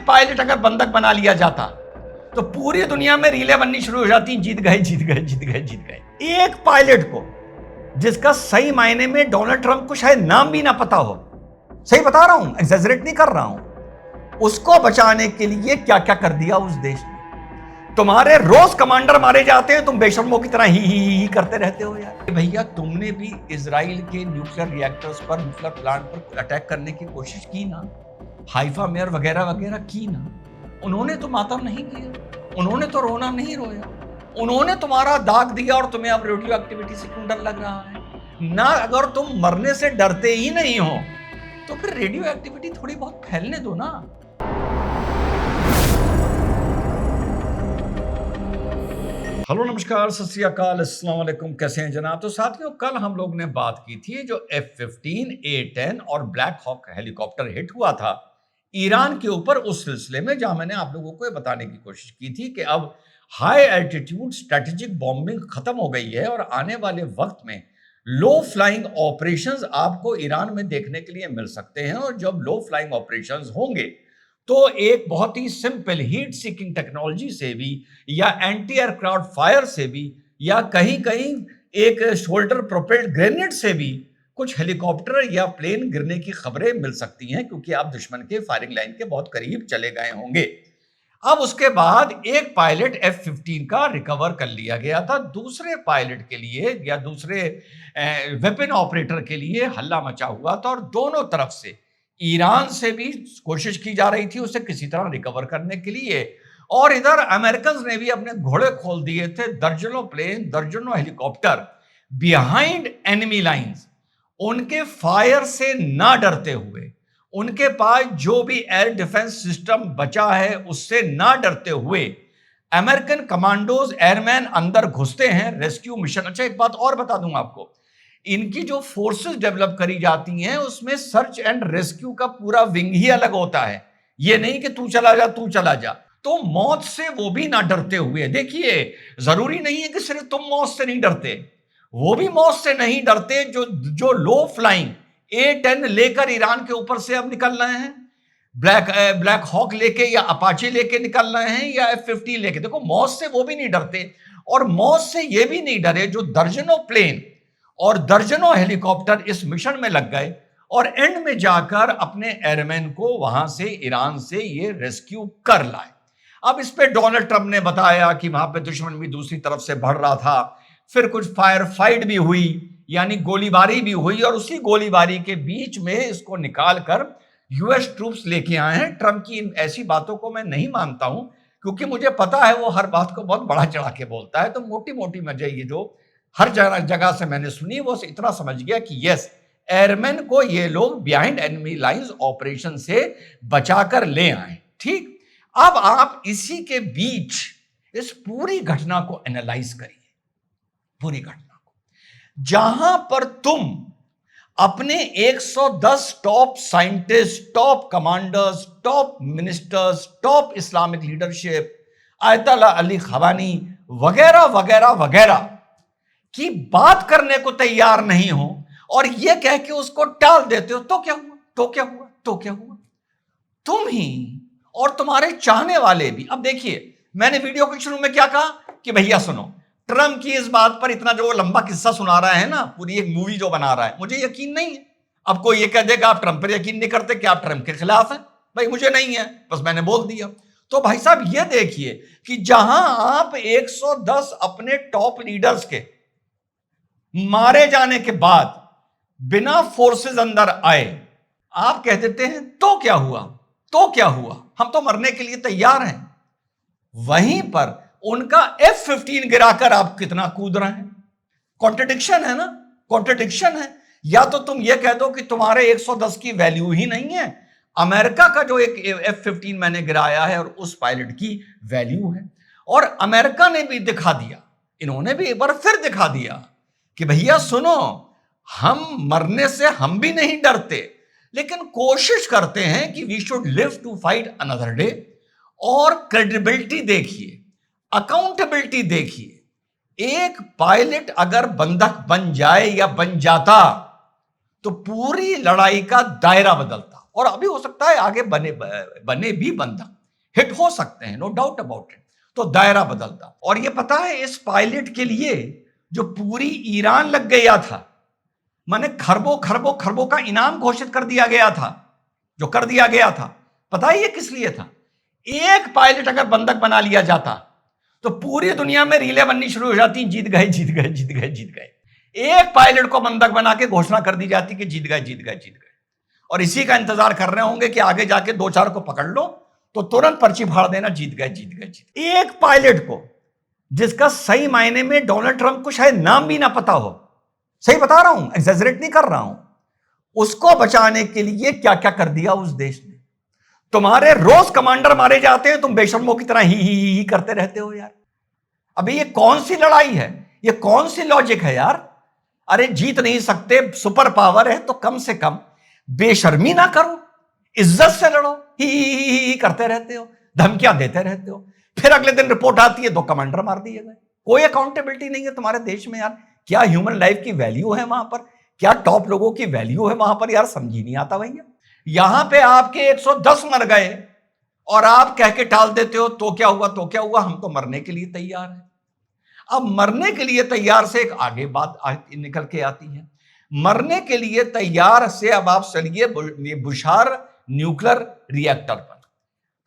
Pilot अगर बंधक बना लिया जाता तो पूरी दुनिया में रीलें बननी शुरू हो जाती, जीत गए जीत गए जीत गए जीत गए। एक पायलट को, जिसका सही मायने में डोनाल्ड ट्रंप को शायद नाम भी ना पता हो, सही बता रहा हूं, एक्सैजरेट नहीं कर रहा हूं, उसको बचाने के लिए क्या क्या कर दिया उस देश ने। तुम्हारे रोज कमांडर मारे जाते हैं, तुम बेशर्मों की तरह ही करते रहते हो यार। भैया तुमने भी इजराइल के न्यूक्लियर रिएक्टर्स पर, न्यूक्लियर प्लांट पर अटैक करने की कोशिश की ना, हाइफा मेयर वगैरह वगैरह की ना। उन्होंने तो मातम नहीं किया, उन्होंने तो रोना नहीं रोया, उन्होंने तुम्हारा दाग दिया और तुम्हें अब रेडियो एक्टिविटी से क्यों डर लग रहा है ना। अगर तुम मरने से डरते ही नहीं हो तो फिर रेडियो एक्टिविटी थोड़ी बहुत फैलने दो ना। हेलो नमस्कार सत श्री अकाल अस्सलाम वालेकुम, कैसे हैं जनाब। तो साथियों, कल हम लोग ने बात की थी जो F-15, A-10 और ब्लैक हॉक हेलीकॉप्टर हिट हुआ था ईरान के ऊपर, उस सिलसिले में जहां मैंने आप लोगों को बताने की कोशिश की थी कि अब हाई एल्टीट्यूड स्ट्रेटेजिक बॉम्बिंग खत्म हो गई है और आने वाले वक्त में लो फ्लाइंग ऑपरेशंस आपको ईरान में देखने के लिए मिल सकते हैं। और जब लो फ्लाइंग ऑपरेशंस होंगे तो एक बहुत ही सिंपल हीट सीकिंग टेक्नोलॉजी से भी, या एंटी एयरक्राफ्ट फायर से भी, या कहीं कहीं एक शोल्डर प्रोपेल्ड ग्रेनेड से भी कुछ हेलीकॉप्टर या प्लेन गिरने की खबरें मिल सकती हैं, क्योंकि आप दुश्मन के फायरिंग लाइन के बहुत करीब चले गए होंगे। अब उसके बाद एक पायलट F-15 का रिकवर कर लिया गया था। दूसरे पायलट के लिए या दूसरे वेपन ऑपरेटर के लिए हल्ला मचा हुआ था और दोनों तरफ से, ईरान से भी कोशिश की जा रही थी उसे किसी तरह रिकवर करने के लिए, और इधर अमेरिकन ने भी अपने घोड़े खोल दिए थे। दर्जनों प्लेन, दर्जनों हेलीकॉप्टर बिहाइंड एनिमी लाइंस, उनके फायर से ना डरते हुए, उनके पास जो भी एयर डिफेंस सिस्टम बचा है उससे ना डरते हुए अमेरिकन कमांडोज, एयरमैन अंदर घुसते हैं रेस्क्यू मिशन। अच्छा, एक बात और बता दूं आपको, इनकी जो फोर्सेस डेवलप करी जाती हैं उसमें सर्च एंड रेस्क्यू का पूरा विंग ही अलग होता है। ये नहीं कि तू चला जा तू चला जा। तो मौत से वो भी ना डरते हुए, देखिए जरूरी नहीं है कि सिर्फ तुम मौत से नहीं डरते, वो भी मौत से नहीं डरते जो लो फ्लाइंग A-10 लेकर ईरान के ऊपर से अब निकल रहे हैं, ब्लैक हॉक लेके या अपाचे लेके निकल रहे हैं, या F-15 लेके। देखो, मौत से वो भी नहीं डरते, और मौत से ये भी नहीं डरे जो दर्जनों प्लेन और दर्जनों हेलीकॉप्टर इस मिशन में लग गए और एंड में जाकर अपने एयरमैन को वहां से, ईरान से ये रेस्क्यू कर लाए। अब इस पे डोनाल्ड ट्रंप ने बताया कि वहां पे दुश्मन भी दूसरी तरफ से बढ़ रहा था, फिर कुछ फायर फाइट भी हुई, यानी गोलीबारी भी हुई, और उसी गोलीबारी के बीच में इसको निकालकर यूएस ट्रूप्स लेके आए हैं। ट्रंप की इन ऐसी बातों को मैं नहीं मानता हूं, क्योंकि मुझे पता है वो हर बात को बहुत बड़ा चढ़ा के बोलता है। तो मोटी मोटी मजे ये जो हर जगह से मैंने सुनी, वो इतना समझ गया कि यस, एयरमैन को ये लोग बिहाइंड एनिमी लाइंस ऑपरेशन से बचाकर ले आए। ठीक, अब आप इसी के बीच इस पूरी घटना को एनालाइज करिए, पूरी घटना को, जहां पर तुम अपने 110 top scientist, top commanders, top ministers, top Islamic leadership, Ayatollah Ali Khamenei वगैरह वगैरह वगैरह की बात करने को तैयार नहीं हो और यह कह के उसको टाल देते हो, तो क्या हुआ, तो क्या हुआ, तो क्या हुआ। तुम ही और तुम्हारे चाहने वाले भी। अब देखिए, मैंने वीडियो के शुरू में क्या कहा कि भैया सुनो, ट्रंप की इस बात पर इतना जो लंबा किस्सा सुना रहा है ना, पूरी एक मूवी जो बना रहा है, मुझे यकीन नहीं है। अब कोई ये कह देगा आप ट्रंप पर यकीन नहीं करते, कि आप ट्रंप के खिलाफ हैं। भाई मुझे नहीं है, बस मैंने बोल दिया। तो भाई साहब ये देखिए कि जहां आप 110 अपने टॉप लीडर्स के मारे जाने के बाद बिना फोर्सेस अंदर आए आप कह देते हैं तो क्या हुआ, तो क्या हुआ, हम तो मरने के लिए तैयार हैं। वहीं पर उनका F-15 गिराकर आप कितना कूद रहे हैं। कॉन्ट्रडिक्शन है ना, कॉन्ट्रडिक्शन है। या तो तुम यह कह दो कि तुम्हारे 110 की वैल्यू ही नहीं है, अमेरिका का जो एक F-15 मैंने गिराया है और उस पायलट की वैल्यू है। और अमेरिका ने भी दिखा दिया, इन्होंने भी एक बार फिर दिखा दिया कि भैया सुनो, हम मरने से हम भी नहीं डरते, लेकिन कोशिश करते हैं कि we should live to fight another day. और क्रेडिबिलिटी देखिए, अकाउंटेबिलिटी देखिए। एक पायलट अगर बंधक बन जाए या बन जाता तो पूरी लड़ाई का दायरा बदलता। और अभी हो सकता है आगे बने बने भी बंधक, हिट हो सकते हैं, नो डाउट अबाउट इट। तो दायरा बदलता। और ये पता है इस पायलट के लिए जो पूरी ईरान लग गया था, माने खरबों खरबों खरबों का इनाम घोषित कर दिया गया था, जो कर दिया गया था। पता है ये किस लिए था? एक पायलट अगर बंधक बना लिया जाता तो पूरी दुनिया में रीलें बननी शुरू हो जाती, जीत गए जीत गए जीत गए जीत गए। एक पायलट को बंधक बना के घोषणा कर दी जाती कि जीत गए जीत गए जीत गए, और इसी का इंतजार कर रहे होंगे कि आगे जाके दो चार को पकड़ लो तो तुरंत पर्ची फाड़ देना, जीत गए जीत गए जीत गए। एक पायलट को जिसका सही मायने में डोनाल्ड ट्रंप को शायद नाम भी ना पता हो, सही बता रहा हूं, एग्जैजरेट नहीं कर रहा हूं, उसको बचाने के लिए क्या क्या कर दिया उस देश ने। तुम्हारे रोज कमांडर मारे जाते हैं, तुम बेशर्मों की तरह ही करते रहते हो यार। अभी ये कौन सी लड़ाई है, ये कौन सी लॉजिक है यार? अरे जीत नहीं सकते, सुपर पावर है तो कम से कम बेशर्मी ना करो, इज्जत से लड़ो, ही करते रहते हो, धमकियां देते रहते हो, फिर अगले दिन रिपोर्ट आती है दो कमांडर मार दिए गए। कोई अकाउंटेबिलिटी नहीं है तुम्हारे देश में यार। क्या ह्यूमन लाइफ की वैल्यू है वहां पर? क्या टॉप लोगों की वैल्यू है वहां पर यार? समझ ही नहीं आता भैया। यहां पे आपके 110 मर गए और आप कह के टाल देते हो तो क्या हुआ, तो क्या हुआ, हम तो मरने के लिए तैयार हैं। अब मरने के लिए तैयार से एक आगे बात निकल के आती है। मरने के लिए तैयार से अब आप चलिए बुशार न्यूक्लियर रिएक्टर पर।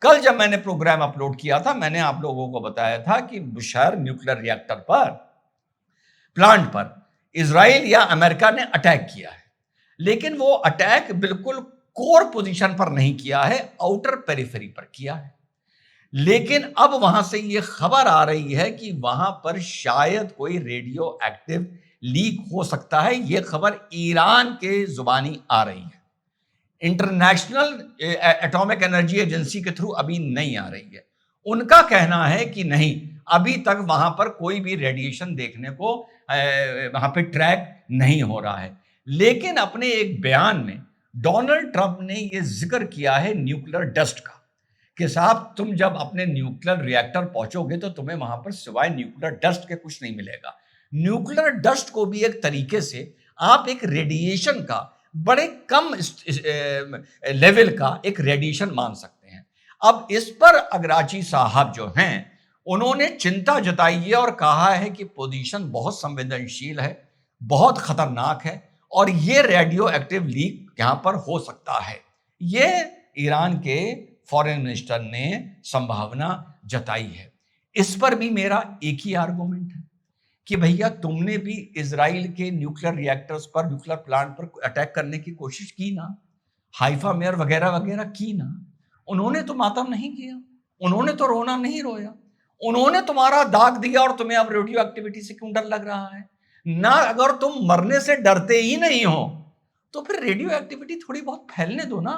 कल जब मैंने प्रोग्राम अपलोड किया था, मैंने आप लोगों को बताया था कि बुशार न्यूक्लियर रिएक्टर पर, प्लांट पर इजराइल या अमेरिका ने अटैक किया है, लेकिन वो अटैक बिल्कुल कोर पोजीशन पर नहीं किया है, आउटर पेरिफेरी पर किया है। लेकिन अब वहां से ये खबर आ रही है कि वहां पर शायद कोई रेडियो एक्टिव लीक हो सकता है। यह खबर ईरान के जुबानी आ रही है, इंटरनेशनल एटॉमिक एनर्जी एजेंसी के थ्रू अभी नहीं आ रही है। उनका कहना है कि नहीं, अभी तक वहां पर कोई भी रेडिएशन देखने को वहां पे ट्रैक नहीं हो रहा है। लेकिन अपने एक बयान में डोनाल्ड ट्रंप ने यह जिक्र किया है न्यूक्लियर डस्ट का, कि साहब तुम जब अपने न्यूक्लियर रिएक्टर पहुंचोगे तो तुम्हें वहां पर सिवाय न्यूक्लियर डस्ट के कुछ नहीं मिलेगा। न्यूक्लियर डस्ट को भी एक तरीके से आप एक रेडिएशन का, बड़े कम लेवल का एक रेडिएशन मान सकते हैं। अब इस पर अगराची साहब जो हैं, उन्होंने चिंता जताई है और कहा है कि पोजीशन बहुत संवेदनशील है, बहुत खतरनाक है और ये रेडियो एक्टिव लीक यहां पर हो सकता है। ये ईरान के फॉरेन मिनिस्टर ने संभावना जताई है। इस पर भी मेरा एक ही आर्गुमेंट है कि भैया तुमने भी इजराइल के न्यूक्लियर रिएक्टर्स पर, न्यूक्लियर प्लांट पर अटैक करने की कोशिश की ना, हाइफा मेयर वगैरह वगैरह की ना। उन्होंने तो मातम नहीं किया, उन्होंने तो रोना नहीं रोया, उन्होंने तुम्हारा दाग दिया और तुम्हें अब रेडियो एक्टिविटी से क्यों डर लग रहा है ना? अगर तुम मरने से डरते ही नहीं हो तो फिर रेडियो एक्टिविटी थोड़ी बहुत फैलने दो ना।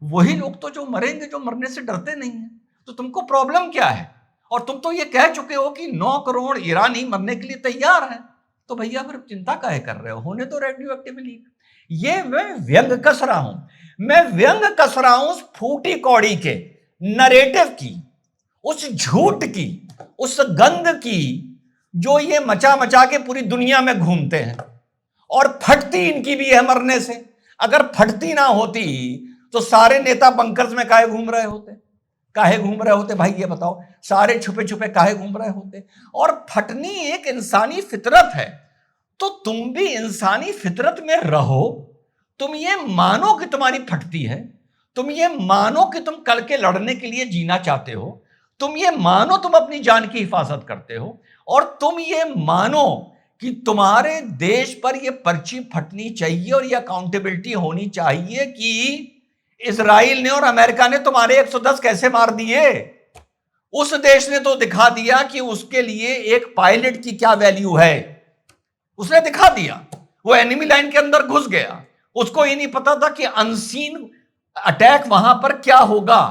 वही लोग तो जो मरेंगे, जो मरने से डरते नहीं है, तो तुमको प्रॉब्लम क्या है? और तुम तो ये कह चुके हो कि 9 करोड़ ईरानी मरने के लिए तैयार हैं, तो भैया फिर चिंता काहे कर रहे हो? होने तो रेडियो एक्टिविटी। ये मैं व्यंग कस रहा हूं, मैं व्यंग कस रहा हूं उस फूटी कौड़ी के नरेटिव की, उस झूठ की, उस गंद की जो ये मचा मचा के पूरी दुनिया में घूमते हैं। और फटती इनकी भी है मरने से। अगर फटती ना होती तो सारे नेता बंकर्स में काहे घूम रहे होते? काहे घूम रहे होते भाई, ये बताओ? सारे छुपे छुपे काहे घूम रहे होते? और फटनी एक इंसानी फितरत है, तो तुम भी इंसानी फितरत में रहो। तुम ये मानो कि तुम्हारी फटती है, तुम ये मानो कि तुम कल के लड़ने के लिए जीना चाहते हो, तुम ये मानो तुम अपनी जान की हिफाजत करते हो, और तुम ये मानो कि तुम्हारे देश पर ये पर्ची फटनी चाहिए और ये अकाउंटेबिलिटी होनी चाहिए कि इजराइल ने और अमेरिका ने तुम्हारे 110 कैसे मार दिए। उस देश ने तो दिखा दिया कि उसके लिए एक पायलट की क्या वैल्यू है, उसने दिखा दिया। वो एनिमी लाइन के अंदर घुस गया, उसको ये नहीं पता था कि अनसीन अटैक वहां पर क्या होगा,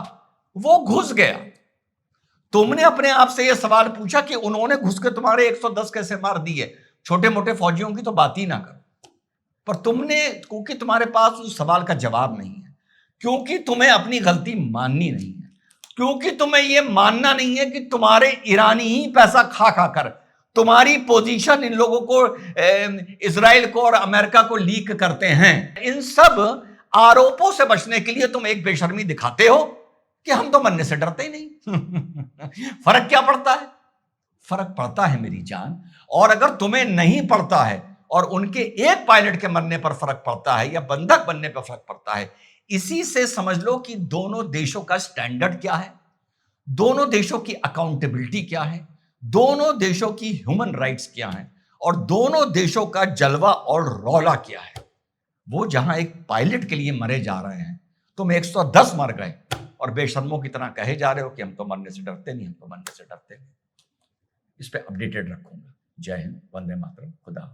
वो घुस गया। तुमने अपने आप से यह सवाल पूछा कि उन्होंने घुस के तुम्हारे 110 कैसे मार दिए? छोटे मोटे फौजियों की तो बात ही ना करो। पर तुमने, क्योंकि तुम्हारे पास उस सवाल का जवाब नहीं है, क्योंकि तुम्हें अपनी गलती माननी नहीं है, क्योंकि तुम्हें यह मानना नहीं है कि तुम्हारे ईरानी ही पैसा खा खा कर तुम्हारी पोजीशन इन लोगों को, इजराइल को और अमेरिका को लीक करते हैं। इन सब आरोपों से बचने के लिए तुम एक बेशर्मी दिखाते हो कि हम तो मरने से डरते ही नहीं। फर्क क्या पड़ता है? फर्क पड़ता है मेरी जान। और अगर तुम्हें नहीं पड़ता है और उनके एक पायलट के मरने पर फर्क पड़ता है या बंधक बनने पर फर्क पड़ता है, इसी से समझ लो कि दोनों देशों का स्टैंडर्ड क्या है, दोनों देशों की अकाउंटेबिलिटी क्या है, दोनों देशों की ह्यूमन राइट्स क्या है, और दोनों देशों का जलवा और रौला क्या है। वो जहां एक पायलट के लिए मरे जा रहे हैं, तुम 110 मर गए और बेशर्मों की तरह कहे जा रहे हो कि हम तो मरने से डरते नहीं, हम तो मरने से डरते नहीं। इस पे अपडेटेड रखूंगा। जय हिंद, वंदे मातरम, खुदा हाफिज।